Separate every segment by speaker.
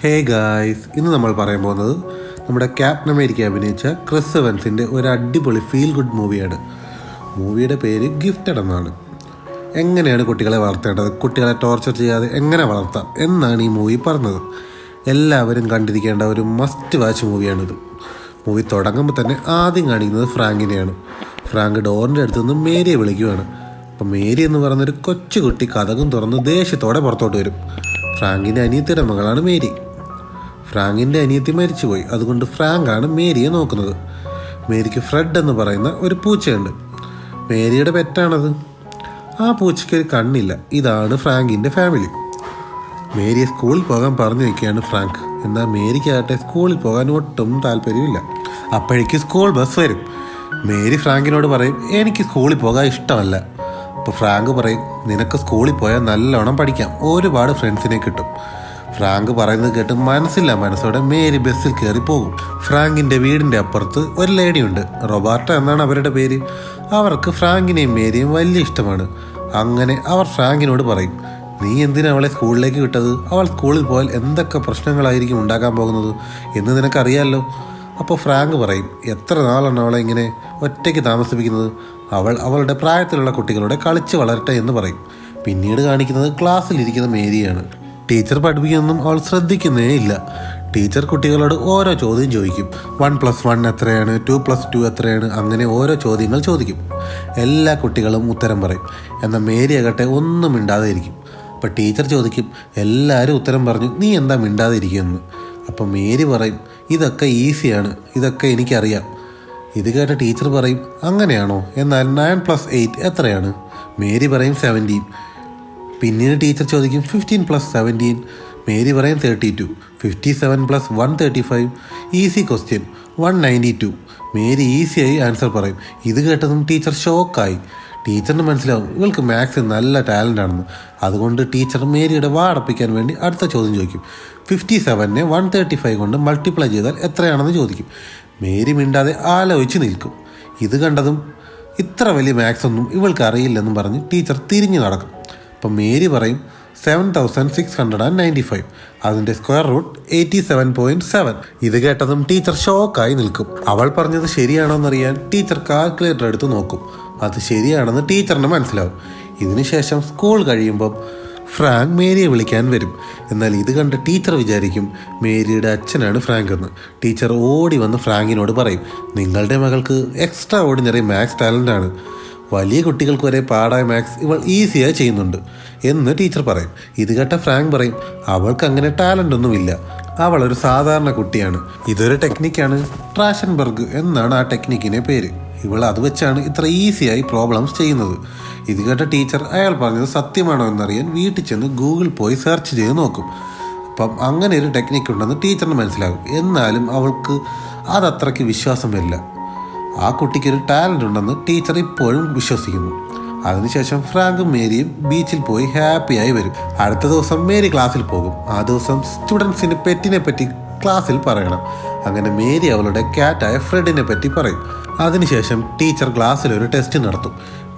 Speaker 1: Hey guys, ഇന്ന് നമ്മൾ പറയാൻ പോകുന്നത് നമ്മുടെ ക്യാപ്റ്റൻ അമേരിക്ക അഭിനയിച്ച ക്രിസ് എവൻസിൻ്റെ ഒരു അടിപൊളി ഫീൽ ഗുഡ് മൂവിയാണ്. മൂവിയുടെ പേര് ഗിഫ്റ്റഡ് എന്നാണ്. എങ്ങനെയാണ് കുട്ടികളെ വളർത്തേണ്ടത്, കുട്ടികളെ ടോർച്ചർ ചെയ്യാതെ എങ്ങനെ വളർത്താം എന്നാണ് ഈ മൂവി പറഞ്ഞത്. എല്ലാവരും കണ്ടിരിക്കേണ്ട ഒരു മസ്റ്റ് വാച്ച് മൂവിയാണിത്. മൂവി തുടങ്ങുമ്പോൾ തന്നെ ആദ്യം കാണിക്കുന്നത് ഫ്രാങ്കിനെയാണ്. ഫ്രാങ്ക് ഡോറിൻ്റെ അടുത്ത് നിന്ന് മേരിയെ വിളിക്കുകയാണ്. അപ്പം മേരി എന്ന് പറയുന്നൊരു കൊച്ചുകുട്ടി കതകും തുറന്ന് ദേഷ്യത്തോടെ പുറത്തോട്ട് വരും. ഫ്രാങ്കിൻ്റെ അനിയത്തിയുടെ മകളാണ് മേരി. ഫ്രാങ്കിൻ്റെ അനിയത്തി മരിച്ചുപോയി, അതുകൊണ്ട് ഫ്രാങ്കാണ് മേരിയെ നോക്കുന്നത്. മേരിക്ക് ഫ്രെഡ് എന്ന് പറയുന്ന ഒരു പൂച്ചയുണ്ട്. മേരിയുടെ പെറ്റാണത്. ആ പൂച്ചയ്ക്ക് ഒരു കണ്ണില്ല. ഇതാണ് ഫ്രാങ്കിൻ്റെ ഫാമിലി. മേരിയെ സ്കൂളിൽ പോകാൻ പറഞ്ഞു വയ്ക്കുകയാണ് ഫ്രാങ്ക്. എന്നാൽ മേരിക്കാകട്ടെ സ്കൂളിൽ പോകാൻ ഒട്ടും താല്പര്യമില്ല. അപ്പോഴേക്ക് സ്കൂൾ ബസ് വരും. മേരി ഫ്രാങ്കിനോട് പറയും, എനിക്ക് സ്കൂളിൽ പോകാൻ ഇഷ്ടമല്ല. അപ്പോൾ ഫ്രാങ്ക് പറയും, നിനക്ക് സ്കൂളിൽ പോയാൽ നല്ലോണം പഠിക്കാം, ഒരുപാട് ഫ്രണ്ട്സിനെ കിട്ടും. ഫ്രാങ്ക് പറയുന്നത് കേട്ട് മനസ്സോടെ മേരി ബസ്സിൽ കയറി പോകും. ഫ്രാങ്കിൻ്റെ വീടിൻ്റെ അപ്പുറത്ത് ഒരു ലേഡിയുണ്ട്, റൊബാർട്ട എന്നാണ് അവരുടെ പേര്. അവർക്ക് ഫ്രാങ്കിനെയും മേരിയും വലിയ ഇഷ്ടമാണ്. അങ്ങനെ അവർ ഫ്രാങ്കിനോട് പറയും, നീ എന്തിനാ അവളെ സ്കൂളിലേക്ക് വിട്ടത്? അവൾ സ്കൂളിൽ പോയാൽ എന്തൊക്കെ പ്രശ്നങ്ങളായിരിക്കും ഉണ്ടാക്കാൻ പോകുന്നത് എന്ന് നിനക്കറിയാമല്ലോ. അപ്പോൾ ഫ്രാങ്ക് പറയും, എത്ര നാളാണ് അവളെ ഇങ്ങനെ ഒറ്റയ്ക്ക് താമസിപ്പിക്കുന്നത്? അവളുടെ പ്രായത്തിലുള്ള കുട്ടികളോടെ കളിച്ച് വളരട്ടെ എന്ന് പറയും. പിന്നീട് കാണിക്കുന്നത് ക്ലാസ്സിലിരിക്കുന്ന മേരിയാണ്. ടീച്ചർ പഠിപ്പിക്കുന്നൊന്നും അവൾ ശ്രദ്ധിക്കുന്നേ ഇല്ല. ടീച്ചർ കുട്ടികളോട് ഓരോ ചോദ്യം ചോദിക്കും. 1+1 എത്രയാണ്, 2+2 എത്രയാണ്, അങ്ങനെ ഓരോ ചോദ്യങ്ങൾ ചോദിക്കും. എല്ലാ കുട്ടികളും ഉത്തരം പറയും. എന്നാൽ മേരി ആകട്ടെ ഒന്നും മിണ്ടാതെ ഇരിക്കും. അപ്പോൾ ടീച്ചർ ചോദിക്കും, എല്ലാവരും ഉത്തരം പറഞ്ഞു, നീ എന്താ മിണ്ടാതെ ഇരിക്കുമെന്ന്. അപ്പോൾ മേരി പറയും, ഇതൊക്കെ ഈസിയാണ്, ഇതൊക്കെ എനിക്കറിയാം. ഇത് കേട്ട ടീച്ചർ പറയും, അങ്ങനെയാണോ? എന്നാൽ 9+8 എത്രയാണ്? മേരി പറയും 17. പിന്നീട് ടീച്ചർ ചോദിക്കും 15+17. മേരി പറയും 32. 57+1 35. Easy question, 192. മേരി ഈസിയായി ആൻസർ പറയും. ഇത് കേട്ടതും ടീച്ചർ ഷോക്കായി. ടീച്ചറിന് മനസ്സിലാവും ഇവൾക്ക് മാത്സ് നല്ല ടാലൻ്റ് ആണെന്ന്. അതുകൊണ്ട് ടീച്ചർ മേരിയുടെ വാടപ്പിക്കാൻ വേണ്ടി അടുത്ത ചോദ്യം ചോദിക്കും. 57നെ 135 കൊണ്ട് മൾട്ടിപ്ലൈ ചെയ്താൽ എത്രയാണെന്ന് ചോദിക്കും. മേരി മിണ്ടാതെ ആലോചിച്ച് നിൽക്കും. ഇത് കണ്ടതും ഇത്ര വലിയ മാത്സ് ഒന്നും ഇവൾക്ക് അറിയില്ലെന്നും പറഞ്ഞ് ടീച്ചർ തിരിഞ്ഞു നടക്കും. അപ്പം മേരി പറയും 7695. അതിൻ്റെ സ്ക്വയർ റൂട്ട് 87.7. ഇത് കേട്ടതും ടീച്ചർ ഷോക്കായി നിൽക്കും. അവൾ പറഞ്ഞത് ശരിയാണോ എന്നറിയാൻ ടീച്ചർ കാൽക്കുലേറ്റർ എടുത്ത് നോക്കും. അത് ശരിയാണെന്ന് ടീച്ചറിന് മനസ്സിലാവും. ഇതിനുശേഷം സ്കൂൾ കഴിയുമ്പം ഫ്രാങ്ക് മേരിയെ വിളിക്കാൻ വരും. എന്നാൽ ഇത് കണ്ട് ടീച്ചർ വിചാരിക്കും മേരിയുടെ അച്ഛനാണ് ഫ്രാങ്ക് എന്ന്. ടീച്ചർ ഓടി വന്ന് ഫ്രാങ്കിനോട് പറയും, നിങ്ങളുടെ മകൾക്ക് എക്സ്ട്രാ ഓർഡിനറി മാത്സ് ടാലൻ്റാണ്. വലിയ കുട്ടികൾക്ക് വരെ പാടായ മാത്സ് ഇവൾ ഈസിയായി ചെയ്യുന്നുണ്ട് എന്ന് ടീച്ചർ പറയും. ഇത് കേട്ട ഫ്രാങ്ക് പറയും, അവൾക്ക് അങ്ങനെ ടാലൻ്റ് ഒന്നുമില്ല, അവളൊരു സാധാരണ കുട്ടിയാണ്. ഇതൊരു ടെക്നിക്കാണ്, ട്രാഷൻബർഗ് എന്നാണ് ആ ടെക്നിക്കിൻ്റെ പേര്. ഇവൾ അത് വെച്ചാണ് ഇത്ര ഈസിയായി പ്രോബ്ലംസ് ചെയ്യുന്നത്. ഇത് കേട്ട ടീച്ചർ അയാൾ പറഞ്ഞത് സത്യമാണോ എന്നറിയാൻ വീട്ടിൽ ചെന്ന് ഗൂഗിൾ പോയി സെർച്ച് ചെയ്ത് നോക്കും. അപ്പം അങ്ങനെ ഒരു ടെക്നിക്ക് ഉണ്ടെന്ന് ടീച്ചറിന് മനസ്സിലാകും. എന്നാലും അവൾക്ക് അതത്രയ്ക്ക് വിശ്വാസം വരില്ല. ആ കുട്ടിക്കൊരു ടാലൻ്റ് ഉണ്ടെന്ന് ടീച്ചർ ഇപ്പോഴും വിശ്വസിക്കുന്നു. അതിനുശേഷം ഫ്രാങ്കും മേരിയും ബീച്ചിൽ പോയി ഹാപ്പിയായി വരും. അടുത്ത ദിവസം മേരി ക്ലാസ്സിൽ പോകും. ആ ദിവസം സ്റ്റുഡൻസിന് പെറ്റിനെ പറ്റി ക്ലാസ്സിൽ പറയണം. അങ്ങനെ മേരി അവളുടെ ക്യാറ്റായ ഫ്രെഡിനെ പറ്റി പറയും. അതിനുശേഷം ടീച്ചർ ക്ലാസ്സിൽ ഒരു ടെസ്റ്റ് നടത്തും.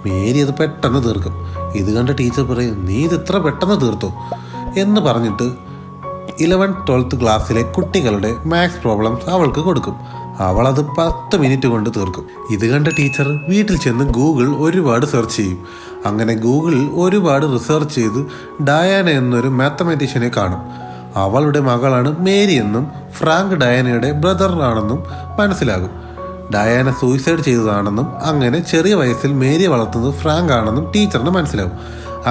Speaker 1: മേരി അത് പെട്ടെന്ന് തീർക്കും. ഇത് കണ്ട് ടീച്ചർ പറയും, നീ ഇത് ഇത്ര പെട്ടെന്ന് തീർത്തോ എന്ന് പറഞ്ഞിട്ട് 11th 12th ക്ലാസ്സിലെ കുട്ടികളുടെ മാത്സ് പ്രോബ്ലംസ് അവൾക്ക് കൊടുക്കും. അവളത് 10 മിനിറ്റ് കൊണ്ട് തീർക്കും. ഇത് കണ്ട ടീച്ചർ വീട്ടിൽ ചെന്ന് ഗൂഗിൾ ഒരുപാട് സെർച്ച് ചെയ്യും. അങ്ങനെ ഗൂഗിളിൽ ഒരുപാട് റിസർച്ച് ചെയ്ത് ഡയാന എന്നൊരു മാത്തമാറ്റീഷ്യനെ കാണും. അവളുടെ മകളാണ് മേരി എന്നും ഫ്രാങ്ക് ഡയാനയുടെ ബ്രദറാണെന്നും മനസ്സിലാകും. ഡയാന സൂയിസൈഡ് ചെയ്തതാണെന്നും അങ്ങനെ ചെറിയ വയസ്സിൽ മേരിയെ വളർത്തുന്നത് ഫ്രാങ്ക് ആണെന്നും ടീച്ചറിന് മനസ്സിലാവും.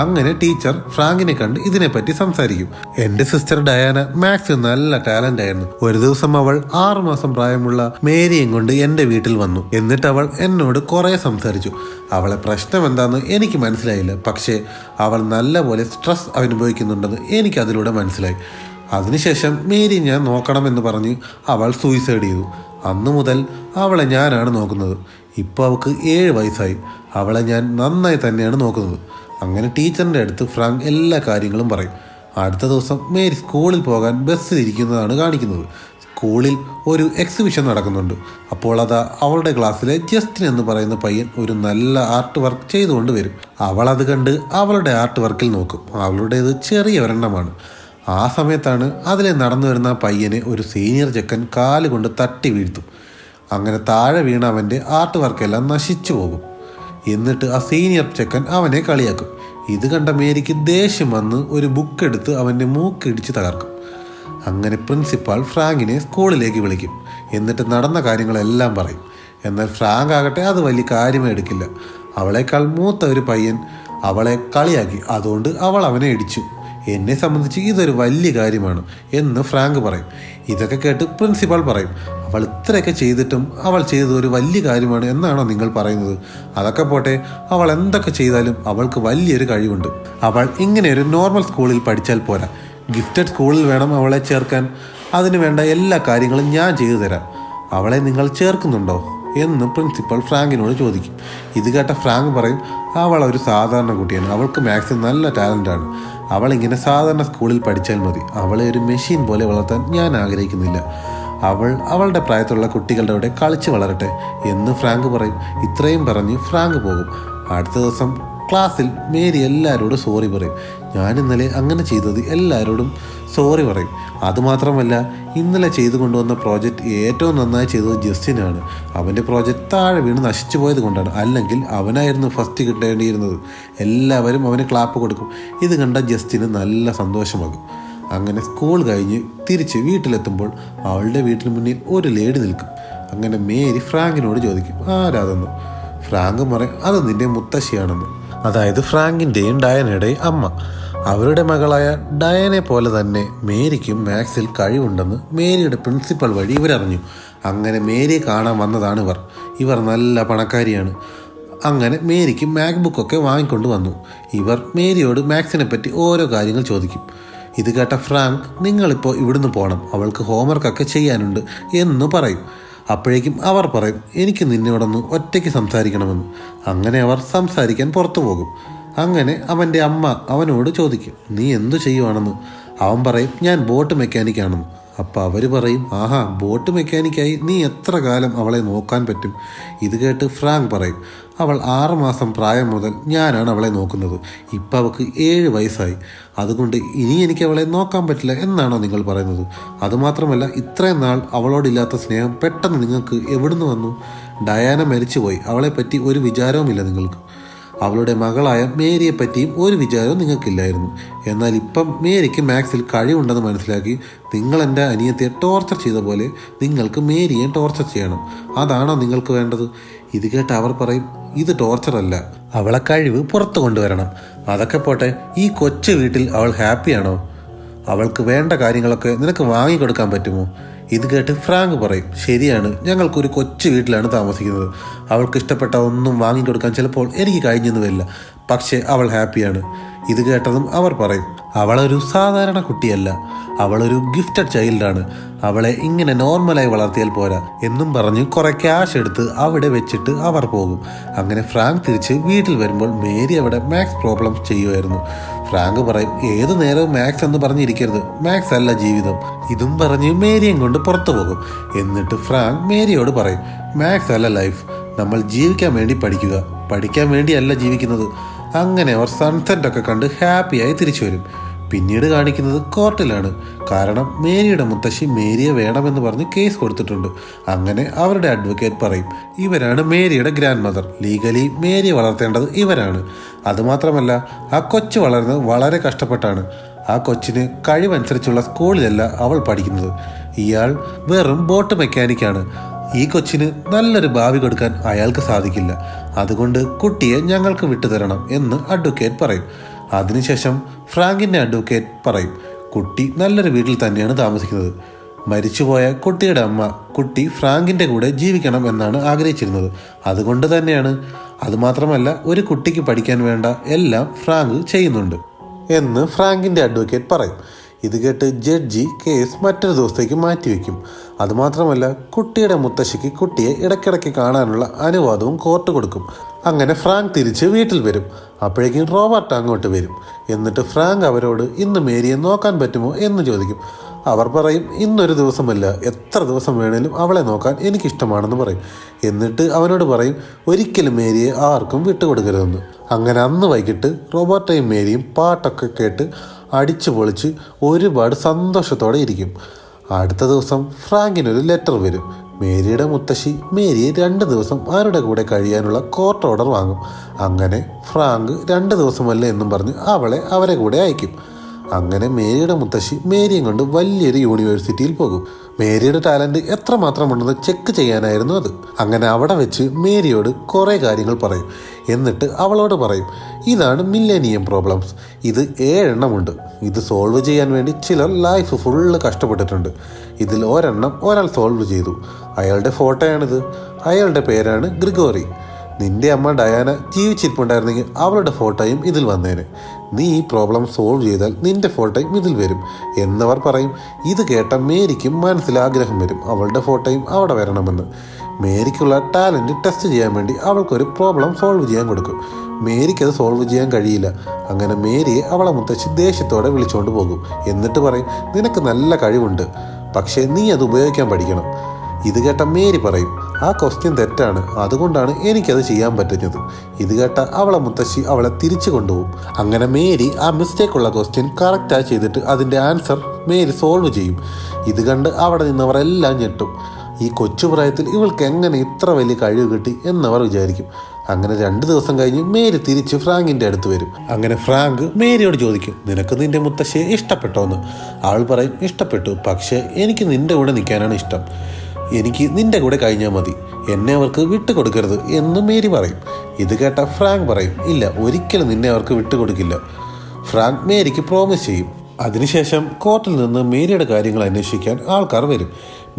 Speaker 1: അങ്ങനെ ടീച്ചർ ഫ്രാങ്കിനെ കണ്ട് ഇതിനെപ്പറ്റി സംസാരിക്കും. എൻ്റെ സിസ്റ്റർ ഡയാന മാത്സ് നല്ല ടാലൻ്റ് ആയിരുന്നു. ഒരു ദിവസം അവൾ 6 മാസം പ്രായമുള്ള മേരിയും കൊണ്ട് എൻ്റെ വീട്ടിൽ വന്നു. എന്നിട്ട് അവൾ എന്നോട് കുറേ സംസാരിച്ചു. അവളെ പ്രശ്നം എന്താണെന്ന് എനിക്ക് മനസ്സിലായില്ല, പക്ഷേ അവൾ നല്ലപോലെ സ്ട്രെസ് അനുഭവിക്കുന്നുണ്ടെന്ന് എനിക്ക് അതിലൂടെ മനസ്സിലായി. അതിനുശേഷം മേരി ഞാൻ നോക്കണമെന്ന് പറഞ്ഞ് അവൾ സൂയിസൈഡ് ചെയ്തു. അന്നു മുതൽ അവളെ ഞാനാണ് നോക്കുന്നത്. ഇപ്പോൾ അവൾക്ക് 7 വയസ്സായി. അവളെ ഞാൻ നന്നായി തന്നെയാണ് നോക്കുന്നത്. അങ്ങനെ ടീച്ചറിൻ്റെ അടുത്ത് ഫ്രാങ്ക് എല്ലാ കാര്യങ്ങളും പറയും. അടുത്ത ദിവസം മേരി സ്കൂളിൽ പോകാൻ ബസ്സിലിരിക്കുന്നതാണ് കാണിക്കുന്നത്. സ്കൂളിൽ ഒരു എക്സിബിഷൻ നടക്കുന്നുണ്ട്. അപ്പോൾ അതാ അവളുടെ ക്ലാസ്സിലെ ജസ്റ്റിൻ എന്ന് പറയുന്ന പയ്യൻ ഒരു നല്ല ആർട്ട് വർക്ക് ചെയ്തുകൊണ്ട് വരും. അവളത് കണ്ട് അവളുടെ ആർട്ട് വർക്കിൽ നോക്കും. അവളുടേത് ചെറിയ ഒരെണ്ണമാണ്. ആ സമയത്താണ് അതിലെ നടന്നു വരുന്ന പയ്യനെ ഒരു സീനിയർ ചെക്കൻ കാലുകൊണ്ട് തട്ടി വീഴ്ത്തും. അങ്ങനെ താഴെ വീണ അവൻ്റെ ആർട്ട് വർക്കെല്ലാം നശിച്ചു പോകും. എന്നിട്ട് ആ സീനിയർ ചെക്കൻ അവനെ കളിയാക്കും. ഇത് കണ്ട മേരിക്ക് ദേഷ്യം വന്ന് ഒരു ബുക്ക് എടുത്ത് അവൻ്റെ മൂക്കിടിച്ച് തകർക്കും. അങ്ങനെ പ്രിൻസിപ്പാൾ ഫ്രാങ്കിനെ സ്കൂളിലേക്ക് വിളിക്കും. എന്നിട്ട് നടന്ന കാര്യങ്ങളെല്ലാം പറയും. എന്നാൽ ഫ്രാങ്ക് ആകട്ടെ അത് വലിയ കാര്യമേ എടുക്കില്ല. അവളേക്കാൾ മൂത്ത ഒരു പയ്യൻ അവളെ കളിയാക്കി, അതുകൊണ്ട് അവൾ അവനെ ഇടിച്ചു. എന്നെ സംബന്ധിച്ച് ഇതൊരു വലിയ കാര്യമാണ് എന്ന് ഫ്രാങ്ക് പറയും. ഇതൊക്കെ കേട്ട് പ്രിൻസിപ്പാൾ പറയും, അവൾ ഇത്രയൊക്കെ ചെയ്തിട്ടും അവൾ ചെയ്തത് ഒരു വലിയ കാര്യമാണ് എന്നാണോ നിങ്ങൾ പറയുന്നത്? അതൊക്കെ പോട്ടെ, അവൾ എന്തൊക്കെ ചെയ്താലും അവൾക്ക് വലിയൊരു കഴിവുണ്ട്. അവൾ ഇങ്ങനെ ഒരു നോർമൽ സ്കൂളിൽ പഠിച്ചാൽ പോരാ, ഗിഫ്റ്റഡ് സ്കൂളിൽ വേണം അവളെ ചേർക്കാൻ. അതിന് വേണ്ട എല്ലാ കാര്യങ്ങളും ഞാൻ ചെയ്തു തരാം. അവളെ നിങ്ങൾ ചേർക്കുന്നുണ്ടോ എന്ന് പ്രിൻസിപ്പൽ ഫ്രാങ്കിനോട് ചോദിക്കും. ഇത് കേട്ട ഫ്രാങ്ക് പറയും, അവൾ ഒരു സാധാരണ കുട്ടിയാണ്, അവൾക്ക് മാത്സിൽ നല്ല ടാലൻ്റാണ്. അവളിങ്ങനെ സാധാരണ സ്കൂളിൽ പഠിച്ചാൽ മതി. അവളെ ഒരു മെഷീൻ പോലെ വളർത്താൻ ഞാൻ ആഗ്രഹിക്കുന്നില്ല. അവളുടെ പ്രായത്തിലുള്ള കുട്ടികളുടെ കൂടെ കളിച്ച് വളരട്ടെ എന്ന് ഫ്രാങ്ക് പറയും. ഇത്രയും പറഞ്ഞ് ഫ്രാങ്ക് പോകും. അടുത്ത ദിവസം ക്ലാസ്സിൽ മേരി എല്ലാവരോടും സോറി പറയും. ഞാൻ ഇന്നലെ അങ്ങനെ ചെയ്തത് എല്ലാവരോടും സോറി പറയും. അതുമാത്രമല്ല, ഇന്നലെ ചെയ്തു കൊണ്ടുവന്ന പ്രോജക്റ്റ് ഏറ്റവും നന്നായി ചെയ്തത് ജസ്റ്റിനാണ്. അവൻ്റെ പ്രോജക്റ്റ് താഴെ വീണ് നശിച്ചു പോയത് കൊണ്ടാണ്, അല്ലെങ്കിൽ അവനായിരുന്നു ഫസ്റ്റ് കിട്ടേണ്ടിയിരുന്നത്. എല്ലാവരും അവന് ക്ലാപ്പ് കൊടുക്കും. ഇത് കണ്ട ജസ്റ്റിന് നല്ല സന്തോഷമാകും. അങ്ങനെ സ്കൂൾ കഴിഞ്ഞ് തിരിച്ച് വീട്ടിലെത്തുമ്പോൾ അവളുടെ വീട്ടിന് മുന്നിൽ ഒരു ലേഡി നിൽക്കും. അങ്ങനെ മേരി ഫ്രാങ്കിനോട് ചോദിക്കും, ആരാതെന്ന്. ഫ്രാങ്ക് പറയും, അത് നിൻ്റെ മുത്തശ്ശിയാണെന്ന്. അതായത് ഫ്രാങ്കിൻ്റെയും ഡയനയുടെയും അമ്മ. അവരുടെ മകളായ ഡയനെ പോലെ തന്നെ മേരിക്കും മാത്സിൽ കഴിവുണ്ടെന്ന് മേരിയുടെ പ്രിൻസിപ്പൽ വഴി ഇവരറിഞ്ഞു. അങ്ങനെ മേരിയെ കാണാൻ വന്നതാണ് ഇവർ നല്ല പണക്കാരിയാണ്. അങ്ങനെ മേരിക്ക് മാക് ബുക്കൊക്കെ വാങ്ങിക്കൊണ്ട് വന്നു. ഇവർ മേരിയോട് മാത്സിനെ പറ്റി ഓരോ കാര്യങ്ങൾ ചോദിക്കും. ഇത് കേട്ട ഫ്രാങ്ക്, നിങ്ങളിപ്പോൾ ഇവിടുന്ന് പോകണം, അവൾക്ക് ഹോംവർക്കൊക്കെ ചെയ്യാനുണ്ട് എന്ന് പറയും. അപ്പോഴേക്കും അവർ പറയും, എനിക്ക് നിന്നോടൊന്ന് ഒറ്റയ്ക്ക് സംസാരിക്കണമെന്ന്. അങ്ങനെ അവർ സംസാരിക്കാൻ പുറത്തു പോകും. അങ്ങനെ അവൻ്റെ അമ്മ അവനോട് ചോദിക്കും, നീ എന്തു ചെയ്യുവാണെന്ന്. അവൻ പറയും, ഞാൻ ബോട്ട് മെക്കാനിക്കാണെന്ന്. അപ്പോൾ അവർ പറയും, ആഹാ, ബോട്ട് മെക്കാനിക്കായി നീ എത്ര കാലം അവളെ നോക്കാൻ പറ്റും? ഇത് കേട്ട് ഫ്രാങ്ക് പറയും, അവൾ 6 മാസം പ്രായം മുതൽ ഞാനാണ് അവളെ നോക്കുന്നത്. ഇപ്പം അവൾക്ക് 7 വയസ്സായി. അതുകൊണ്ട് ഇനി എനിക്ക് അവളെ നോക്കാൻ പറ്റില്ല എന്നാണോ നിങ്ങൾ പറയുന്നത്? അതുമാത്രമല്ല, ഇത്രയും നാൾ അവളോടില്ലാത്ത സ്നേഹം പെട്ടെന്ന് നിങ്ങൾക്ക് എവിടുന്ന് വന്നു? ഡയാന മരിച്ചുപോയി, അവളെപ്പറ്റി ഒരു വിചാരവുമില്ല നിങ്ങൾക്ക്. അവളുടെ മകളായ മേരിയെ പറ്റിയും ഒരു വിചാരവും നിങ്ങൾക്കില്ലായിരുന്നു. എന്നാൽ ഇപ്പം മേരിക്ക് മാത്സിൽ കഴിവുണ്ടെന്ന് മനസ്സിലാക്കി നിങ്ങൾ എൻ്റെ അനിയത്തെ ടോർച്ചർ ചെയ്ത പോലെ നിങ്ങൾക്ക് മേരിയെ ടോർച്ചർ ചെയ്യണം. അതാണോ നിങ്ങൾക്ക് വേണ്ടത്? ഇത് കേട്ട് അവർ പറയും, ഇത് ടോർച്ചറല്ല, അവളെ കഴിവ് പുറത്തു കൊണ്ടുവരണം. അതൊക്കെ പോട്ടെ, ഈ കൊച്ചു വീട്ടിൽ അവൾ ഹാപ്പിയാണോ? അവൾക്ക് വേണ്ട കാര്യങ്ങളൊക്കെ നിനക്ക് വാങ്ങിക്കൊടുക്കാൻ പറ്റുമോ? ഇത് കേട്ട് ഫ്രാങ്ക് പറയും, ശരിയാണ്, ഞങ്ങൾക്കൊരു കൊച്ചു വീട്ടിലാണ് താമസിക്കുന്നത്. അവൾക്ക് ഇഷ്ടപ്പെട്ട ഒന്നും വാങ്ങിക്കൊടുക്കാൻ ചിലപ്പോൾ എനിക്ക് കഴിഞ്ഞെന്ന് വരില്ല, പക്ഷേ അവൾ ഹാപ്പിയാണ്. ഇത് കേട്ടതും അവർ പറയും, അവളൊരു സാധാരണ കുട്ടിയല്ല, അവളൊരു ഗിഫ്റ്റഡ് ചൈൽഡാണ്. അവളെ ഇങ്ങനെ നോർമലായി വളർത്തിയാൽ പോരാ എന്നും പറഞ്ഞ് കുറെ ക്യാഷ് എടുത്ത് അവിടെ വെച്ചിട്ട് അവർ പോകും. അങ്ങനെ ഫ്രാങ്ക് തിരിച്ച് വീട്ടിൽ വരുമ്പോൾ മേരി അവിടെ മാത്സ് പ്രോബ്ലംസ് ചെയ്യുമായിരുന്നു. ഫ്രാങ്ക് പറയും, ഏതു നേരവും മാത്സ് എന്ന് പറഞ്ഞിരിക്കരുത്, മാത്സ് അല്ല ജീവിതം. ഇതും പറഞ്ഞ് മേരിയും കൊണ്ട് പുറത്തു പോകും. എന്നിട്ട് ഫ്രാങ്ക് മേരിയോട് പറയും, മാത്സ് അല്ല ലൈഫ്, നമ്മൾ ജീവിക്കാൻ വേണ്ടി പഠിക്കുക, പഠിക്കാൻ വേണ്ടിയല്ല ജീവിക്കുന്നത്. അങ്ങനെ അവർ സൺസെറ്റൊക്കെ കണ്ട് ഹാപ്പിയായി തിരിച്ചു വരും. പിന്നീട് കാണിക്കുന്നത് കോർട്ടിലാണ്. കാരണം മേരിയുടെ മുത്തശ്ശി മേരിയെ വേണമെന്ന് പറഞ്ഞ് കേസ് കൊടുത്തിട്ടുണ്ട്. അങ്ങനെ അവരുടെ അഡ്വക്കേറ്റ് പറയും, ഇവരാണ് മേരിയുടെ ഗ്രാൻഡ് മദർ, ലീഗലി മേരിയെ വളർത്തേണ്ടത് ഇവരാണ്. അതുമാത്രമല്ല, ആ കൊച്ചു വളർന്നത് വളരെ കഷ്ടപ്പെട്ടാണ്. ആ കൊച്ചിന് കഴിവനുസരിച്ചുള്ള സ്കൂളിലല്ല അവൾ പഠിക്കുന്നത്. ഇയാൾ വെറും ബോട്ട് മെക്കാനിക്കാണ്. ഈ കൊച്ചിന് നല്ലൊരു ഭാവി കൊടുക്കാൻ അയാൾക്ക് സാധിക്കില്ല. അതുകൊണ്ട് കുട്ടിയെ ഞങ്ങൾക്ക് വിട്ടുതരണം എന്ന് അഡ്വക്കേറ്റ് പറയും. അതിനുശേഷം ഫ്രാങ്കിൻ്റെ അഡ്വക്കേറ്റ് പറയും, കുട്ടി നല്ലൊരു വീട്ടിൽ തന്നെയാണ് താമസിക്കുന്നത്. മരിച്ചുപോയ കുട്ടിയുടെ അമ്മ കുട്ടി ഫ്രാങ്കിൻ്റെ കൂടെ ജീവിക്കണം എന്നാണ് ആഗ്രഹിച്ചിരുന്നത്. അതുകൊണ്ട് തന്നെയാണ്. അതുമാത്രമല്ല, ഒരു കുട്ടിക്ക് പഠിക്കാൻ വേണ്ട എല്ലാം ഫ്രാങ്ക് ചെയ്യുന്നുണ്ട് എന്ന് ഫ്രാങ്കിൻ്റെ അഡ്വക്കേറ്റ് പറയും. ഇത് കേട്ട് ജഡ്ജി കേസ് മറ്റൊരു ദിവസത്തേക്ക് മാറ്റിവെക്കും. അതുമാത്രമല്ല, കുട്ടിയുടെ മുത്തശ്ശിക്ക് കുട്ടിയെ ഇടയ്ക്കിടയ്ക്ക് കാണാനുള്ള അനുവാദവും കോർട്ട് കൊടുക്കും. അങ്ങനെ ഫ്രാങ്ക് തിരിച്ച് വീട്ടിൽ വരും. അപ്പോഴേക്കും റോബർട്ട് അങ്ങോട്ട് വരും. എന്നിട്ട് ഫ്രാങ്ക് അവരോട് ഇന്ന് മേരിയെ നോക്കാൻ പറ്റുമോ എന്ന് ചോദിക്കും. അവർ പറയും, ഇന്നൊരു ദിവസമല്ല, എത്ര ദിവസം വേണേലും അവളെ നോക്കാൻ എനിക്കിഷ്ടമാണെന്ന് പറയും. എന്നിട്ട് അവനോട് പറയും, ഒരിക്കലും മേരിയെ ആർക്കും വിട്ടുകൊടുക്കരുതെന്ന്. അങ്ങനെ അന്ന് വൈകിട്ട് റോബർട്ടയും മേരിയും പാട്ടൊക്കെ കേട്ട് അടിച്ചു പൊളിച്ച് ഒരുപാട് സന്തോഷത്തോടെ ഇരിക്കും. അടുത്ത ദിവസം ഫ്രാങ്കിനൊരു ലെറ്റർ വരും. മേരിയുടെ മുത്തശ്ശി മേരിയെ 2 ദിവസം അവരുടെ കൂടെ കഴിയാനുള്ള കോർട്ട് ഓർഡർ വാങ്ങും. അങ്ങനെ ഫ്രാങ്ക് 2 ദിവസമല്ല എന്നും പറഞ്ഞ് അവളെ അവരെ കൂടെ അയക്കും. അങ്ങനെ മേരിയുടെ മുത്തശ്ശി മേരിയും കൊണ്ട് വലിയൊരു യൂണിവേഴ്സിറ്റിയിൽ പോകും. മേരിയുടെ ടാലൻറ്റ് എത്രമാത്രമുണ്ടെന്ന് ചെക്ക് ചെയ്യാനായിരുന്നു അത്. അങ്ങനെ അവിടെ വെച്ച് മേരിയോട് കുറേ കാര്യങ്ങൾ പറയും. എന്നിട്ട് അവളോട് പറയും, ഇതാണ് മില്ലേനിയം പ്രോബ്ലംസ്. ഇത് 7 എണ്ണമുണ്ട്. ഇത് സോൾവ് ചെയ്യാൻ വേണ്ടി ചിലർ ലൈഫ് ഫുള്ള് കഷ്ടപ്പെട്ടിട്ടുണ്ട്. ഇതിൽ ഒരെണ്ണം ഒരാൾ സോൾവ് ചെയ്തു. അയാളുടെ ഫോട്ടോയാണിത്. അയാളുടെ പേരാണ് ഗ്രിഗോറി. നിന്റെ അമ്മ ഡയാന ജീവിച്ചിരിപ്പുണ്ടായിരുന്നെങ്കിൽ അവളുടെ ഫോട്ടോയും ഇതിൽ വന്നേനെ. നീ ഈ പ്രോബ്ലം സോൾവ് ചെയ്താൽ നിന്റെ ഫോട്ടോയും ഇതിൽ വരും എന്നവർ പറയും. ഇത് കേട്ട മേരിക്കും മനസ്സിൽ ആഗ്രഹം വരും അവളുടെ ഫോട്ടോയും അവിടെ വരണമെന്ന്. മേരിക്കുള്ള ടാലൻറ്റ് ടെസ്റ്റ് ചെയ്യാൻ വേണ്ടി അവൾക്കൊരു പ്രോബ്ലം സോൾവ് ചെയ്യാൻ കൊടുക്കും. മേരിക്കത് സോൾവ് ചെയ്യാൻ കഴിയില്ല. അങ്ങനെ മേരിയെ അവളെ മുത്തശ്ശി ദേഷ്യത്തോടെ വിളിച്ചുകൊണ്ട് പോകും. എന്നിട്ട് പറയും, നിനക്ക് നല്ല കഴിവുണ്ട്, പക്ഷേ നീ അത് ഉപയോഗിക്കാൻ പഠിക്കണം. ഇത് കേട്ട മേരി പറയും, ആ ക്വസ്റ്റ്യൻ തെറ്റാണ്, അതുകൊണ്ടാണ് എനിക്കത് ചെയ്യാൻ പറ്റുന്നത്. ഇത് കേട്ട അവളെ മുത്തശ്ശി അവളെ തിരിച്ചു കൊണ്ടുപോകും. അങ്ങനെ മേരി ആ മിസ്റ്റേക്കുള്ള ക്വസ്റ്റ്യൻ കറക്റ്റായി ചെയ്തിട്ട് അതിൻ്റെ ആൻസർ മേരി സോൾവ് ചെയ്യും. ഇത് കണ്ട് അവിടെ നിന്നവർ എല്ലാം ഞെട്ടും. ഈ കൊച്ചുപ്രായത്തിൽ ഇവൾക്ക് എങ്ങനെ ഇത്ര വലിയ കഴിവ് കിട്ടി എന്നവർ വിചാരിക്കും. അങ്ങനെ 2 ദിവസം കഴിഞ്ഞ് മേരി തിരിച്ച് ഫ്രാങ്കിൻ്റെ അടുത്ത് വരും. അങ്ങനെ ഫ്രാങ്ക് മേരിയോട് ചോദിക്കും, നിനക്ക് നിൻ്റെ മുത്തശ്ശിയെ ഇഷ്ടപ്പെട്ടോന്ന്? അവൾ പറയും, ഇഷ്ടപ്പെട്ടു, പക്ഷേ എനിക്ക് നിൻ്റെ കൂടെ നിൽക്കാനാണ് ഇഷ്ടം. എനിക്ക് നിൻ്റെ കൂടെ കഴിഞ്ഞാൽ മതി, എന്നെ അവർക്ക് വിട്ടുകൊടുക്കരുത് എന്ന് മേരി പറയും. ഇത് കേട്ട ഫ്രാങ്ക് പറയും, ഇല്ല, ഒരിക്കലും നിന്നെ അവർക്ക് വിട്ടുകൊടുക്കില്ല. ഫ്രാങ്ക് മേരിക്ക് പ്രോമിസ് ചെയ്യും. അതിനുശേഷം കോർട്ടിൽ നിന്ന് മേരിയുടെ കാര്യങ്ങൾ അന്വേഷിക്കാൻ ആൾക്കാർ വരും.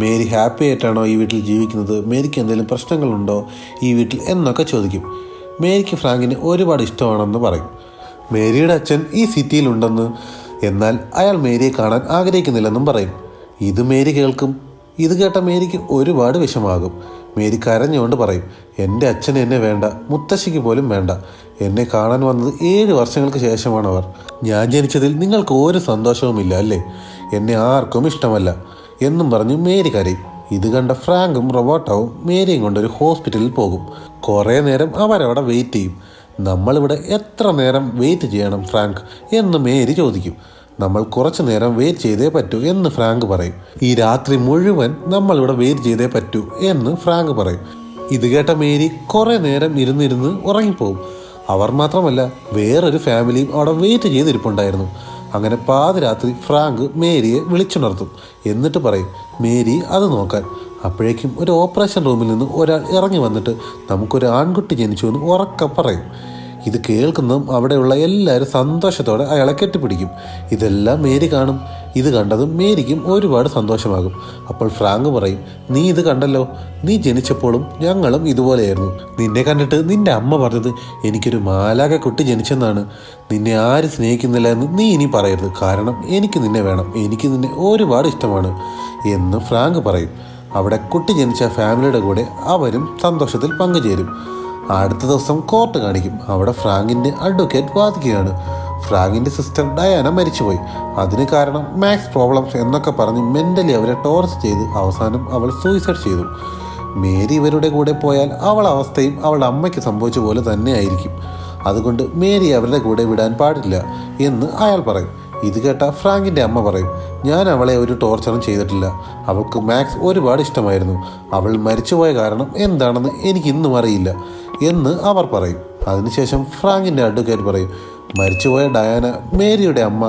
Speaker 1: മേരി ഹാപ്പി ആയിട്ടാണോ ഈ വീട്ടിൽ ജീവിക്കുന്നത്, മേരിക്ക് എന്തെങ്കിലും പ്രശ്നങ്ങളുണ്ടോ ഈ വീട്ടിൽ എന്നൊക്കെ ചോദിക്കും. മേരിക്ക് ഫ്രാങ്കിന് ഒരുപാട് ഇഷ്ടമാണെന്ന് പറയും. മേരിയുടെ അച്ഛൻ ഈ സിറ്റിയിലുണ്ടെന്ന്, എന്നാൽ അയാൾ മേരിയെ കാണാൻ ആഗ്രഹിക്കുന്നില്ലെന്നും പറയും. ഇത് മേരി കേൾക്കും. ഇത് കേട്ട മേരിക്ക് ഒരുപാട് വിഷമാകും. മേരി കരഞ്ഞുകൊണ്ട് പറയും, എൻ്റെ അച്ഛന് എന്നെ വേണ്ട, മുത്തശ്ശിക്ക് പോലും വേണ്ട. എന്നെ കാണാൻ വന്നത് 7 വർഷങ്ങൾക്ക് ശേഷമാണ് അവർ. ഞാൻ ജനിച്ചതിൽ നിങ്ങൾക്ക് ഒരു സന്തോഷവുമില്ല അല്ലേ? എന്നെ ആർക്കും ഇഷ്ടമല്ല എന്നും പറഞ്ഞ് മേരി കരയും. ഇത് കണ്ട ഫ്രാങ്കും റോബർട്ടോവും മേരിയും കൊണ്ടൊരു ഹോസ്പിറ്റലിൽ പോകും. കുറേ നേരം അവരവിടെ വെയിറ്റ് ചെയ്യും. നമ്മളിവിടെ എത്ര നേരം വെയിറ്റ് ചെയ്യണം ഫ്രാങ്ക് എന്ന് മേരി ചോദിക്കും. നമ്മൾ കുറച്ചു നേരം വെയിറ്റ് ചെയ്തേ പറ്റൂ എന്ന് ഫ്രാങ്ക് പറയും. ഈ രാത്രി മുഴുവൻ നമ്മളിവിടെ വെയിറ്റ് ചെയ്തേ പറ്റൂ എന്ന് ഫ്രാങ്ക് പറയും. ഇത് കേട്ട മേരി കുറേ നേരം ഇരുന്നിരുന്ന് ഉറങ്ങിപ്പോവും. അവർ മാത്രമല്ല, വേറൊരു ഫാമിലിയും അവിടെ വെയിറ്റ് ചെയ്തിരിപ്പുണ്ടായിരുന്നു. അങ്ങനെ പാതിരാത്രി ഫ്രാങ്ക് മേരിയെ വിളിച്ചുണർത്തും. എന്നിട്ട് പറയും, മേരി അത് നോക്കാൻ. അപ്പോഴേക്കും ഒരു ഓപ്പറേഷൻ റൂമിൽ നിന്ന് ഒരാൾ ഇറങ്ങി വന്നിട്ട് നമുക്കൊരു ആൺകുട്ടി ജനിച്ചു എന്ന് ഉറക്കെ പറയും. ഇത് കേൾക്കുന്നതും അവിടെയുള്ള എല്ലാവരും സന്തോഷത്തോടെ അയാളെ കെട്ടിപ്പിടിക്കും. ഇതെല്ലാം മേരി കാണും. ഇത് കണ്ടതും മേരിക്കും ഒരുപാട് സന്തോഷമാകും. അപ്പോൾ ഫ്രാങ്ക് പറയും, നീ ഇത് കണ്ടല്ലോ, നീ ജനിച്ചപ്പോഴും ഞങ്ങളും ഇതുപോലെയായിരുന്നു. നിന്നെ കണ്ടിട്ട് നിന്റെ അമ്മ പറഞ്ഞത് എനിക്കൊരു മാലാക കുട്ടി ജനിച്ചെന്നാണ്. നിന്നെ ആരും സ്നേഹിക്കുന്നില്ല എന്ന് നീ ഇനി പറയരുത്, കാരണം എനിക്ക് നിന്നെ വേണം, എനിക്ക് നിന്നെ ഒരുപാട് ഇഷ്ടമാണ് എന്ന് ഫ്രാങ്ക് പറയും. അവിടെ കുട്ടി ജനിച്ച ഫാമിലിയുടെ കൂടെ അവരും സന്തോഷത്തിൽ പങ്കുചേരും. അടുത്ത ദിവസം കോർട്ട് കാണിക്കും. അവിടെ ഫ്രാങ്കിൻ്റെ അഡ്വക്കേറ്റ് വാദിക്കുകയാണ്. ഫ്രാങ്കിൻ്റെ സിസ്റ്റർ ഡയാന മരിച്ചുപോയി. അതിന് കാരണം മാത്സ് പ്രോബ്ലംസ് എന്നൊക്കെ പറഞ്ഞ് മെൻ്റലി അവരെ ടോർച്ചർ ചെയ്ത് അവസാനം അവൾ സൂയിസൈഡ് ചെയ്തു. മേരി ഇവരുടെ കൂടെ പോയാൽ അവളുടെ അവസ്ഥയും അവളുടെ അമ്മയ്ക്ക് സംഭവിച്ച പോലെ തന്നെ ആയിരിക്കും. അതുകൊണ്ട് മേരി അവരുടെ കൂടെ വിടാൻ പാടില്ല എന്ന് അയാൾ പറയും. ഇത് കേട്ട ഫ്രാങ്കിൻ്റെ അമ്മ പറയും, ഞാൻ അവളെ ഒരു ടോർച്ചറും ചെയ്തിട്ടില്ല. അവൾക്ക് മാത്സ് ഒരുപാട് ഇഷ്ടമായിരുന്നു. അവൾ മരിച്ചുപോയ കാരണം എന്താണെന്ന് എനിക്ക് ഇന്നും അറിയില്ല എന്ന് അവർ പറയും. അതിനുശേഷം ഫ്രാങ്കിൻ്റെ അഡ്വക്കേറ്റ് പറയും, മരിച്ചുപോയ ഡയാന മേരിയുടെ അമ്മ.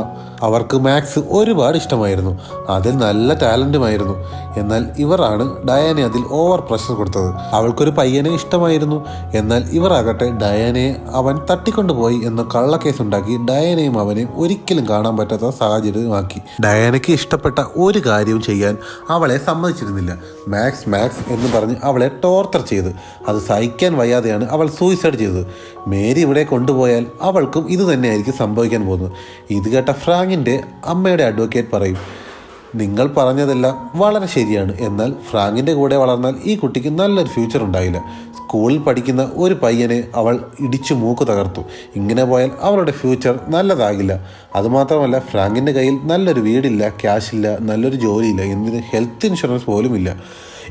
Speaker 1: അവർക്ക് മാത്സ് ഒരുപാട് ഇഷ്ടമായിരുന്നു, അതിൽ നല്ല ടാലൻറ്റുമായിരുന്നു. എന്നാൽ ഇവരാണ് ഡയാനെ അതിൽ ഓവർ പ്രഷർ കൊടുത്തത്. അവൾക്കൊരു പയ്യനെ ഇഷ്ടമായിരുന്നു, എന്നാൽ ഇവരാകട്ടെ ഡയാനയെ അവൻ തട്ടിക്കൊണ്ടുപോയി എന്ന കള്ളക്കേസ് ഉണ്ടാക്കി ഡയാനയും അവനെയും ഒരിക്കലും കാണാൻ പറ്റാത്ത സാഹചര്യമാക്കി. ഡയാനയ്ക്ക് ഇഷ്ടപ്പെട്ട ഒരു കാര്യവും ചെയ്യാൻ അവളെ സമ്മതിച്ചിരുന്നില്ല. മാത്സ് എന്ന് പറഞ്ഞ് അവളെ ടോർച്ചർ ചെയ്ത് അത് സഹിക്കാൻ വയ്യാതെയാണ് അവൾ സൂയിസൈഡ് ചെയ്തത്. മേരി ഇവിടെ കൊണ്ടുപോയാൽ അവൾക്കും ഇത് തന്നെയായിരിക്കും സംഭവിക്കാൻ പോകുന്നത്. ഇത് കേട്ട ഫ്രാങ്കിൻ്റെ അമ്മയുടെ അഡ്വക്കേറ്റ് പറയും, നിങ്ങൾ പറഞ്ഞതെല്ലാം വളരെ ശരിയാണ്, എന്നാൽ ഫ്രാങ്കിൻ്റെ കൂടെ വളർന്നാൽ ഈ കുട്ടിക്ക് നല്ലൊരു ഫ്യൂച്ചർ ഉണ്ടായില്ല. സ്കൂളിൽ പഠിക്കുന്ന ഒരു പയ്യനെ അവൾ ഇടിച്ചു മൂക്ക് തകർത്തു. ഇങ്ങനെ പോയാൽ അവളുടെ ഫ്യൂച്ചർ നല്ലതാകില്ല. അതുമാത്രമല്ല, ഫ്രാങ്കിൻ്റെ കയ്യിൽ നല്ലൊരു വീടില്ല, ക്യാഷില്ല, നല്ലൊരു ജോലിയില്ല, എന്തിന് ഹെൽത്ത് ഇൻഷുറൻസ് പോലും ഇല്ല.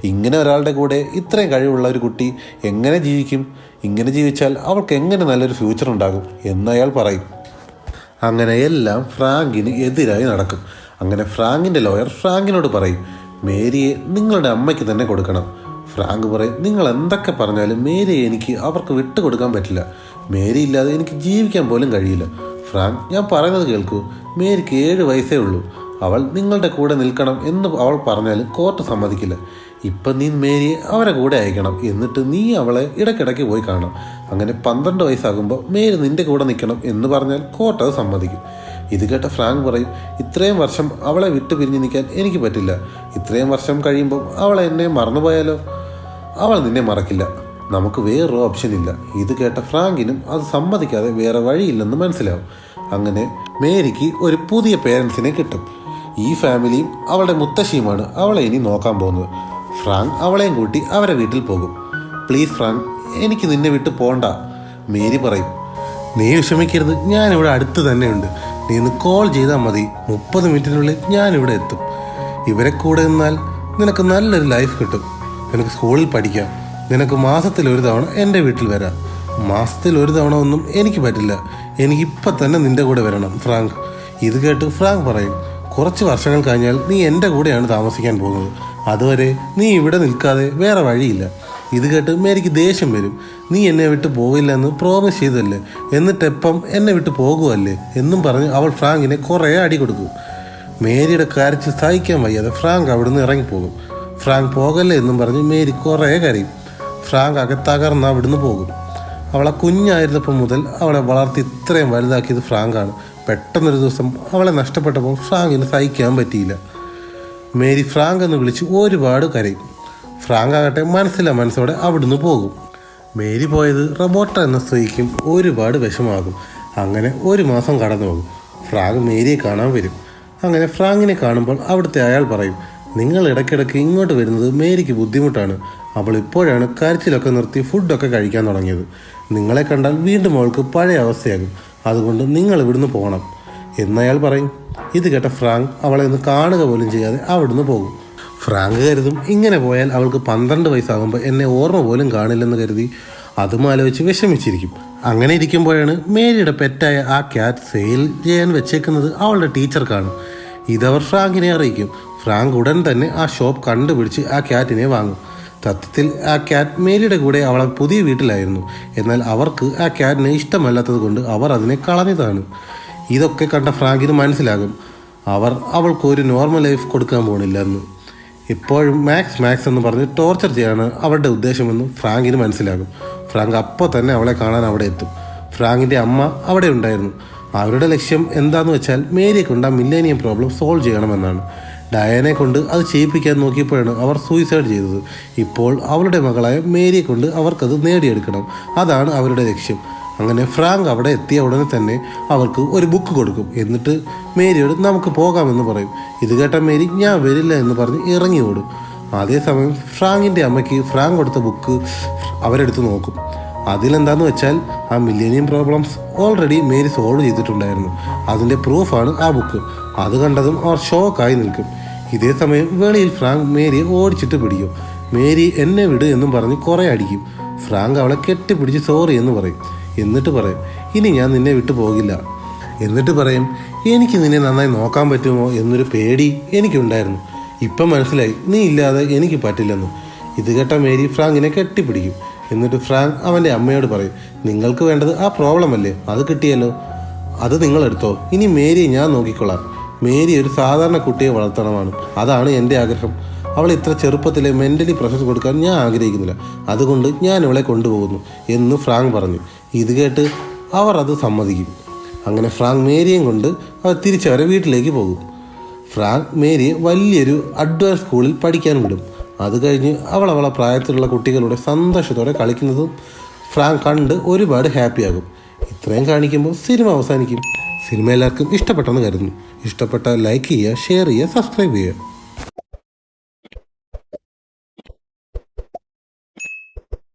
Speaker 1: ഇങ്ങനെ ഒരാളുടെ കൂടെ ഇത്രയും കഴിവുള്ള ഒരു കുട്ടി എങ്ങനെ ജീവിക്കും? ഇങ്ങനെ ജീവിച്ചാൽ അവൾക്ക് എങ്ങനെ നല്ലൊരു ഫ്യൂച്ചർ ഉണ്ടാകും എന്ന് അയാൾ പറയും. അങ്ങനെ എല്ലാം ഫ്രാങ്കിന് എതിരായി നടക്കും. അങ്ങനെ ഫ്രാങ്കിൻ്റെ ലോയർ ഫ്രാങ്കിനോട് പറയും, മേരിയെ നിങ്ങളുടെ അമ്മയ്ക്ക് തന്നെ കൊടുക്കണം. ഫ്രാങ്ക് പറയും, നിങ്ങൾ എന്തൊക്കെ പറഞ്ഞാലും മേരിയെ എനിക്ക് അവർക്ക് വിട്ടുകൊടുക്കാൻ പറ്റില്ല. മേരി ഇല്ലാതെ എനിക്ക് ജീവിക്കാൻ പോലും കഴിയില്ല. ഫ്രാങ്ക്, ഞാൻ പറയുന്നത് കേൾക്കൂ. മേരിക്ക് 7 വയസ്സേ ഉള്ളൂ. അവൾ നിങ്ങളുടെ കൂടെ നിൽക്കണം എന്ന് അവൾ പറഞ്ഞാലും കോർട്ട് സമ്മതിക്കില്ല. ഇപ്പം നീ മേരിയെ അവരെ കൂടെ അയക്കണം. എന്നിട്ട് നീ അവളെ ഇടയ്ക്കിടയ്ക്ക് പോയി കാണാം. അങ്ങനെ 12 വയസ്സാകുമ്പോൾ മേരി നിൻ്റെ കൂടെ നിൽക്കണം എന്ന് പറഞ്ഞാൽ കോർട്ട് അത് സമ്മതിക്കും. ഇത് കേട്ട ഫ്രാങ്ക് പറയും, ഇത്രയും വർഷം അവളെ വിട്ടു പിരിഞ്ഞ് നിൽക്കാൻ എനിക്ക് പറ്റില്ല. ഇത്രയും വർഷം കഴിയുമ്പോൾ അവൾ എന്നെ മറന്നുപോയാലോ? അവൾ നിന്നെ മറക്കില്ല. നമുക്ക് വേറൊരു ഓപ്ഷൻ ഇല്ല. ഇത് കേട്ട ഫ്രാങ്കിനും അത് സമ്മതിക്കാതെ വേറെ വഴിയില്ലെന്ന് മനസ്സിലാവും. അങ്ങനെ മേരിക്ക് ഒരു പുതിയ പേരൻസിനെ കിട്ടും. ഈ ഫാമിലിയും അവളുടെ മുത്തശ്ശിയുമാണ് അവളെ ഇനി നോക്കാൻ പോകുന്നത്. ഫ്രാങ്ക് അവളെയും കൂട്ടി അവരെ വീട്ടിൽ പോകും. പ്ലീസ് ഫ്രാങ്ക്, എനിക്ക് നിന്നെ വിട്ട് പോണ്ട. മേരി പറയും, നീ വിഷമിക്കരുത്, ഞാനിവിടെ അടുത്ത് തന്നെയുണ്ട്. നീ ഒന്ന് കോൾ ചെയ്താൽ മതി. 30 മിനിറ്റിനുള്ളിൽ ഞാനിവിടെ എത്തും. ഇവരെ കൂടെ നിന്നാൽ നിനക്ക് നല്ലൊരു ലൈഫ് കിട്ടും. നിനക്ക് സ്കൂളിൽ പഠിക്കാം. നിനക്ക് മാസത്തിൽ 1 തവണ എൻ്റെ വീട്ടിൽ വരാം. മാസത്തിൽ 1 തവണ ഒന്നും എനിക്ക് പറ്റില്ല. എനിക്കിപ്പം തന്നെ നിൻ്റെ കൂടെ വരണം ഫ്രാങ്ക്. ഇത് കേട്ട് ഫ്രാങ്ക് പറയും, കുറച്ച് വർഷങ്ങൾ കഴിഞ്ഞാൽ നീ എൻ്റെ കൂടെയാണ് താമസിക്കാൻ പോകുന്നത്. അതുവരെ നീ ഇവിടെ നിൽക്കാതെ വേറെ വഴിയില്ല. ഇത് കേട്ട് മേരിക്ക് ദേഷ്യം വരും. നീ എന്നെ വിട്ട് പോകില്ല എന്ന് പ്രോമിസ് ചെയ്തല്ലേ, എന്നിട്ടെപ്പം എന്നെ വിട്ട് പോകുമല്ലേ എന്നും പറഞ്ഞ് അവൾ ഫ്രാങ്കിനെ കുറേ അടി കൊടുക്കും. മേരിയുടെ കരച്ചിൽ സഹിക്കാൻ വയ്യാതെ ഫ്രാങ്ക് അവിടുന്ന് ഇറങ്ങിപ്പോകും. ഫ്രാങ്ക് പോകല്ലേ എന്നും പറഞ്ഞ് മേരി കുറേ കരയും. ഫ്രാങ്ക് തകർന്ന് അവിടുന്ന് പോകും. അവളെ കുഞ്ഞായിരുന്നപ്പോൾ മുതൽ അവളെ വളർത്തി ഇത്രയും വലുതാക്കിയത് ഫ്രാങ്കാണ്. പെട്ടെന്നൊരു ദിവസം അവളെ നഷ്ടപ്പെട്ടപ്പോൾ ഫ്രാങ്കിന് സഹിക്കാൻ പറ്റിയില്ല. മേരി ഫ്രാങ്ക് എന്ന് വിളിച്ച് ഒരുപാട് കരയും. ഫ്രാങ്ക് ആകട്ടെ മനസ്സോടെ അവിടുന്ന് പോകും. മേരി പോയത് റബോട്ട എന്ന സ്ത്രീക്കും ഒരുപാട് വിഷമാകും. അങ്ങനെ 1 മാസം കടന്നു പോകും. ഫ്രാങ്ക് മേരിയെ കാണാൻ വരും. അങ്ങനെ ഫ്രാങ്കിനെ കാണുമ്പോൾ അവിടുത്തെ അയാൾ പറയും, നിങ്ങൾ ഇടയ്ക്കിടയ്ക്ക് ഇങ്ങോട്ട് വരുന്നത് മേരിക്ക് ബുദ്ധിമുട്ടാണ്. അവൾ ഇപ്പോഴാണ് കരച്ചിലൊക്കെ നിർത്തി ഫുഡൊക്കെ കഴിക്കാൻ തുടങ്ങിയത്. നിങ്ങളെ കണ്ടാൽ വീണ്ടും അവൾക്ക് പഴയ അവസ്ഥയാകും. അതുകൊണ്ട് നിങ്ങൾ ഇവിടുന്ന് പോകണം എന്നയാൾ പറയും. ഇത് കേട്ട ഫ്രാങ്ക് അവളെ ഒന്ന് കാണുക പോലും ചെയ്യാതെ അവിടുന്ന് പോകും. ഫ്രാങ്ക് കരുതും, ഇങ്ങനെ പോയാൽ അവൾക്ക് 12 വയസ്സാകുമ്പോൾ എന്നെ ഓർമ്മ പോലും കാണില്ലെന്ന് കരുതി അതും ആലോചിച്ച് വിഷമിച്ചിരിക്കും. അങ്ങനെ ഇരിക്കുമ്പോഴാണ് മേരിയുടെ പെറ്റായ ആ ക്യാറ്റ് സെയിൽ ചെയ്യാൻ വെച്ചേക്കുന്നത് അവളുടെ ടീച്ചർ കാണും. ഇതവർ ഫ്രാങ്കിനെ അറിയിക്കും. ഫ്രാങ്ക് ഉടൻ തന്നെ ആ ഷോപ്പ് കണ്ടുപിടിച്ച് ആ ക്യാറ്റിനെ വാങ്ങും. സത്യത്തിൽ ആ ക്യാറ്റ് മേരിയുടെ കൂടെ അവളെ പുതിയ വീട്ടിലായിരുന്നു. എന്നാൽ അവർക്ക് ആ ക്യാറ്റിനെ ഇഷ്ടമല്ലാത്തത് കൊണ്ട് അവർ അതിനെ കളഞ്ഞതാണ്. ഇതൊക്കെ കണ്ട ഫ്രാങ്കിന് മനസ്സിലാകും അവൾക്ക് ഒരു നോർമൽ ലൈഫ് കൊടുക്കാൻ പോകണില്ലെന്ന്. ഇപ്പോഴും മാക്സ് എന്ന് പറഞ്ഞ് ടോർച്ചർ ചെയ്യാണ് അവരുടെ ഉദ്ദേശമെന്ന് ഫ്രാങ്കിന് മനസ്സിലാകും. ഫ്രാങ്ക് അപ്പോൾ തന്നെ അവളെ കാണാൻ അവിടെ എത്തും. ഫ്രാങ്കിൻ്റെ അമ്മ അവിടെ ഉണ്ടായിരുന്നു. അവരുടെ ലക്ഷ്യം എന്താണെന്ന് വെച്ചാൽ മേരിയെ കൊണ്ട് ആ മില്ലേനിയം പ്രോബ്ലം സോൾവ് ചെയ്യണമെന്നാണ്. ഡയാനെ കൊണ്ട് അത് ചെയ്യിപ്പിക്കാൻ നോക്കിയപ്പോഴാണ് അവർ സൂയിസൈഡ് ചെയ്തത്. ഇപ്പോൾ അവളുടെ മകളായ മേരിയെ കൊണ്ട് അവർക്കത് നേടിയെടുക്കണം. അതാണ് അവരുടെ ലക്ഷ്യം. അങ്ങനെ ഫ്രാങ്ക് അവിടെ എത്തിയ ഉടനെ തന്നെ അവർക്ക് ഒരു ബുക്ക് കൊടുക്കും. എന്നിട്ട് മേരിയോട് നമുക്ക് പോകാമെന്ന് പറയും. ഇത് കേട്ട മേരി ഞാൻ വരില്ല എന്ന് പറഞ്ഞ് ഇറങ്ങി ഓടും. അതേസമയം ഫ്രാങ്കിൻ്റെ അമ്മയ്ക്ക് ഫ്രാങ്ക് കൊടുത്ത ബുക്ക് അവരെടുത്ത് നോക്കും. അതിലെന്താന്ന് വെച്ചാൽ ആ millennium problems already Mary solve ചെയ്തിട്ടുണ്ടായിരുന്നു. അതിൻ്റെ പ്രൂഫാണ് ആ ബുക്ക്. അത് കണ്ടതും അവർ ഷോക്കായി നിൽക്കും. ഇതേ സമയം വെളിയിൽ ഫ്രാങ്ക് മേരിയെ ഓടിച്ചിട്ട് പിടിക്കും. മേരി എന്നെ വിട് എന്നും പറഞ്ഞ് കുറേ അടിക്കും. ഫ്രാങ്ക് അവളെ കെട്ടിപ്പിടിച്ച് സോറി എന്ന് പറയും. എന്നിട്ട് പറയും, ഇനി ഞാൻ നിന്നെ വിട്ടു പോകില്ല. എന്നിട്ട് പറയും, എനിക്ക് നിന്നെ നന്നായി നോക്കാൻ പറ്റുമോ എന്നൊരു പേടി എനിക്കുണ്ടായിരുന്നു. ഇപ്പം മനസ്സിലായി നീ ഇല്ലാതെ എനിക്ക് പറ്റില്ലെന്ന്. ഇത് കേട്ട മേരി ഫ്രാങ്കിനെ കെട്ടിപ്പിടിക്കും. എന്നിട്ട് ഫ്രാങ്ക് അവൻ്റെ അമ്മയോട് പറയും, നിങ്ങൾക്ക് വേണ്ടത് ആ പ്രോബ്ലം അല്ലേ, അത് കിട്ടിയല്ലോ, അത് നിങ്ങളെടുത്തോ. ഇനി മേരിയെ ഞാൻ നോക്കിക്കൊള്ളാം. മേരി ഒരു സാധാരണ കുട്ടിയെ വളർത്തണമാണ്. അതാണ് എൻ്റെ ആഗ്രഹം. അവൾ ഇത്ര ചെറുപ്പത്തിലെ മെൻ്റലി പ്രഷർ കൊടുക്കാൻ ഞാൻ ആഗ്രഹിക്കുന്നില്ല. അതുകൊണ്ട് ഞാൻ ഇവളെ കൊണ്ടുപോകുന്നു എന്ന് ഫ്രാങ്ക് പറഞ്ഞു. ഇത് കേട്ട് അവർ അത് സമ്മതിക്കും. അങ്ങനെ ഫ്രാങ്ക് മേരിയെയും കൊണ്ട് അവർ തിരിച്ചവരെ വീട്ടിലേക്ക് പോകും. ഫ്രാങ്ക് മേരിയെ വലിയൊരു അഡ്വാൻസ് സ്കൂളിൽ പഠിക്കാൻ വിടും. അത് കഴിഞ്ഞ് അവളെ പ്രായത്തിലുള്ള കുട്ടികളുടെ സന്തോഷത്തോടെ കളിക്കുന്നതും ഫ്രാങ്ക് കണ്ട് ഒരുപാട് ഹാപ്പിയാകും. ഇത്രയും കാണിക്കുമ്പോൾ സിനിമ അവസാനിക്കും. സിനിമ എല്ലാവർക്കും ഇഷ്ടപ്പെട്ടെന്ന് കരുതുന്നു. ഇഷ്ടപ്പെട്ടാൽ ലൈക്ക് ചെയ്യുക, ഷെയർ ചെയ്യുക, സബ്സ്ക്രൈബ് ചെയ്യുക.